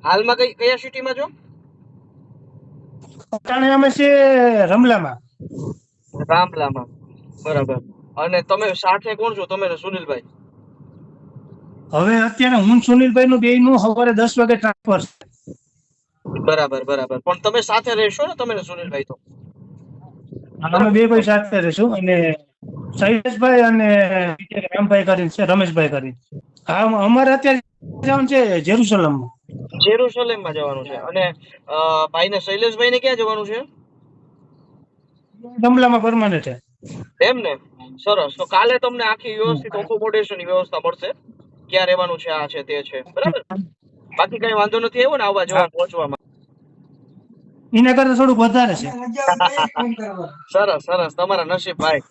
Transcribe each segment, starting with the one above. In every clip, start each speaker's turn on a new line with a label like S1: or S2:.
S1: હાલમાં કયા સિટીમાં છો?
S2: અટાણે અમે છે રમલામાં.
S1: રામલામાં. બરાબર. અને તમે સાથે કોણ છો, તમે ને સુનિલભાઈ?
S2: હવે અત્યારે હું ને સુનિલભાઈ નું બેયનું સવારે 10 વાગે ટ્રાન્સફર છે.
S1: બરાબર બરાબર. પણ તમે સાથે રહેશો ને, તમે ને સુનિલભાઈ તો?
S2: અમે બે ભાઈ સાથે રહીશું. અને શૈલેષભાઈ અને રામભાઈ કરીને છે, રમેશભાઈ કરીને. હા, અમારે અત્યારે જવાનું છે જેરુસલમમાં.
S1: જેરુસલેમમાં જવાનું છે. અને ભાઈને શૈલેષભાઈને ક્યાં જવાનું છે?
S2: રમલામાં પરમાનન્ટ છે.
S1: એમ ને? સરસ. તો કાલે તમને આખી વ્યવસ્થિત એકોમોડેશન ની વ્યવસ્થા મળશે. ક્યાં રહેવાનું છે, આ છે તે છે, બરાબર? બાકી કઈ વાંધો નથી આવ્યો ને આવવા જવા પહોંચવામાં?
S2: એના કરતા થોડુંક વધારે છે.
S1: સરસ સરસ. તમારા નસીબ ભાઈ,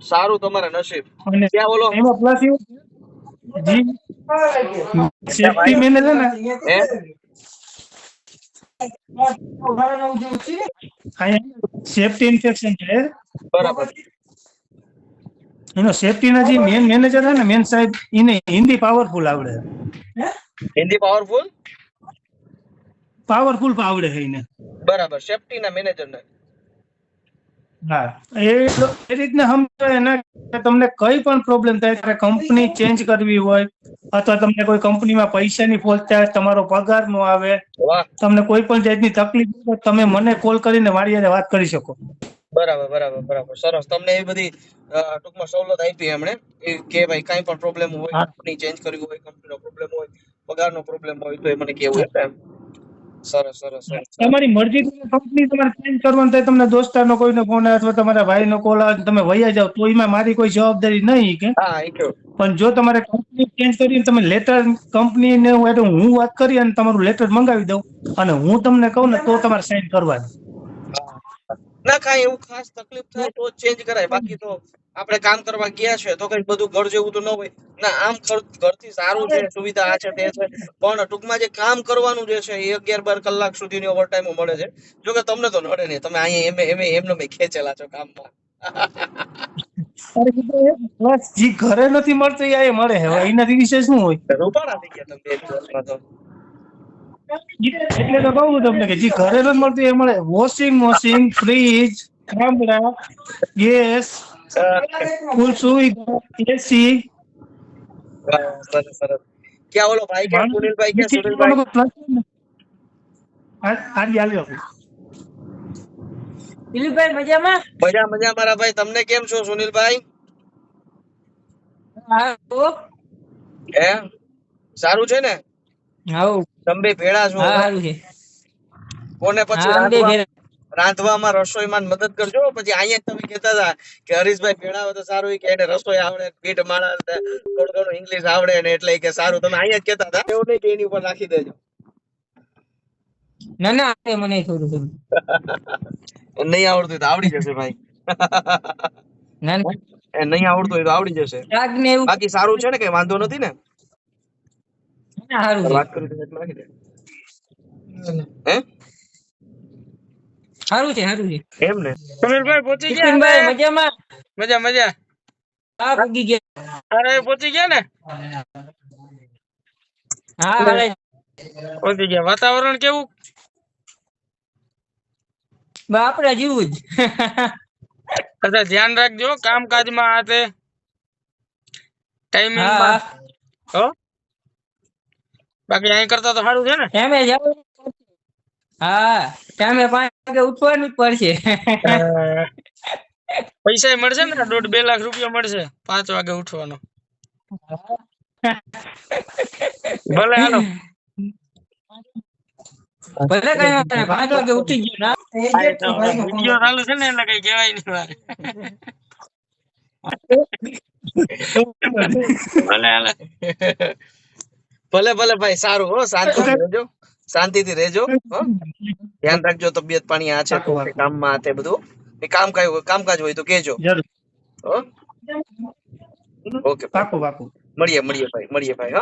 S1: સારું તમારા નસીબ.
S2: અને
S1: ક્યાં બોલો?
S2: એમાં પ્લસ એવું જી સેફટી મેનેજર ને
S1: હે?
S2: સેફટી ઇન્ફેક્શન છે.
S1: બરાબર.
S2: એનો સેફટી ના જે મેન મેનેજર છે ને, મેન સાહેબ, એને હિન્દી પાવરફુલ આવડે.
S1: હિન્દી પાવરફુલ
S2: આવડે છે એને.
S1: બરાબર. સેફટી ના મેનેજર ને?
S2: હા, એ રીતના સમજાય ને કે તમને કઈ પણ પ્રોબ્લેમ થાય, ત્યારે કંપની ચેન્જ કરવી હોય અથવા તમને કોઈ કંપનીમાં પૈસાની ફોલ્ટ થાય, તમારો પગાર નો આવે,
S1: વાહ.
S2: તમને કોઈ પણ જાતની તકલીફ હોય, તમે મને કોલ કરીને મારી સાથે વાત કરી શકો.
S1: બરાબર બરાબર બરાબર. સરસ. તમને એ બધી ટૂંકમાં સવલત આપી એમણે કે ભાઈ કઈ પણ પ્રોબ્લેમ હોય,
S2: હા,
S1: કંપની ચેન્જ કરવી હોય, કંપનીનો પ્રોબ્લેમ હોય, પગારનો પ્રોબ્લેમ હોય, તો એ મને કેવું એમ. સરસ સરસ સરસ.
S2: તમારી મરજી કંપની તમારે ચેન્જ કરવાનું થાય, તમને દોસ્તારનો કોઈનો ફોન આવે અથવા તમારા ભાઈનો કોલ આવે, તમે વયા જાવ, તો એમાં મારી કોઈ જવાબદારી નહીં કે.
S1: હા, એ કયો.
S2: પણ જો તમારે કંપની ચેન્જ કરીને તમે લેટર કંપનીને હું વાત કરી અને તમારું લેટર મંગાવી દઉં અને હું તમને કહું ને, તો તમારે સાઈન કરવાની.
S1: ના, કાંઈ એવું ખાસ તકલીફ થાય તો ચેન્જ કરાય. બાકી તો આપણે કામ કરવા ગયા છે તો કઈ બધું ઘર જેવું તો ન હોય. ના, આમ ઘરથી સારું છે, સુવિધા આ છે તે છે, પણ ટૂંકમાં જે કામ કરવાનું જે છે એ 11-12 કલાક સુધીની ઓવરટાઈમ મળે છે. જો કે તમને તો નડે નહીં, તમે અહીંયા એમને ખેંચેલા છો કામમાં.
S2: બસ જે ઘરે નથી મળતું એ અહીંયા મળે. હવે એનાથી વિશેષ શું હોય?
S1: રૂપાળા થઈ ગયા તમે 2 દિવસમાં તો.
S2: એટલે તો કહું તમને કે જે ઘરે નથી મળતું એ મળે. વોશિંગ મશીન, ફ્રીજ, ગામડા, ગેસ, ફૂલ સુવિધા, એસી.
S1: સરસ સરસ. ક્યાં ઓલો ભાઈ, ક્યાં સુનિલભાઈ, ક્યાં સુનિલભાઈ?
S3: દિલીપભાઈ મજામાં?
S1: મજા મજા મારા ભાઈ. તમને કેમ છો સુનિલભાઈ? હે, સારું છે ને? તમે ભેળા છો?
S3: સારું છે.
S1: કોને પછી રાંધવામાં, રસોઈમાં મદદ કરજો. પછી અહીંયા તમે કહેતા હતા કે હરીશભાઈ ભેળા હોય તો સારું, કે એને રસોઈ આવડે, પીઠ માળા, થોડું ઘણું ઇંગ્લિશ આવડે ને, એટલે કે સારું. તમે અહીંયા જ કહેતા હતા, એવું નહીં કે એની ઉપર નાખી દેજો.
S3: ના ના, મને થોડું
S1: નહીં આવડતું હોય તો આવડી જશે ભાઈ.
S3: ના ના,
S1: નહીં આવડતું હોય તો આવડી જશે.
S3: શાક ને એવું
S1: બાકી સારું છે ને, કઈ વાંધો નથી ને?
S3: સારું છે.
S1: વાત કરી તો નાખી દે. હે,
S3: સારું છે, સારું છે.
S1: એમ ને? સુનિલભાઈ પહોંચી ગયા?
S3: કિશનભાઈ મજામાં?
S1: મજા મજા.
S3: હા, પૂગી ગયા.
S1: અરે પહોંચી ગયા ને?
S3: હા,
S1: પહોંચી ગયા. વાતાવરણ કેવું?
S3: બાપરા જેવું જ.
S1: અચ્છા, ધ્યાન રાખજો કામકાજમાં, આ તે ટાઈમિંગમાં. હો, બાકી અહીં કરતા તો સારું છે ને?
S3: ટાઈમે જાવ. હા, ટાઈમે 5 વાગે ઉઠવાનું જ પડશે.
S1: પૈસા મળશે ને? 1.5-2 લાખ રૂપિયા મળશે 5 વાગે ઉઠવાનો. ભલે હાલો.
S3: ભલે કઈ વાંધો નહીં, 5 વાગે ઉઠી ગયો ના.
S1: વિડિયો ચાલુ છે ને, એટલે કઈ કહેવાય નહીં મારે. ભલે ભલે ભાઈ, સારું. હો, શાંતિથી રહેજો, શાંતિથી રહેજો. ધ્યાન રાખજો, તબિયત પાણી આ છે તો કામમાં આ તે બધું કામકાજ હોય તો કહેજો. ઓકે, મળીએ ભાઈ, મળીએ ભાઈ.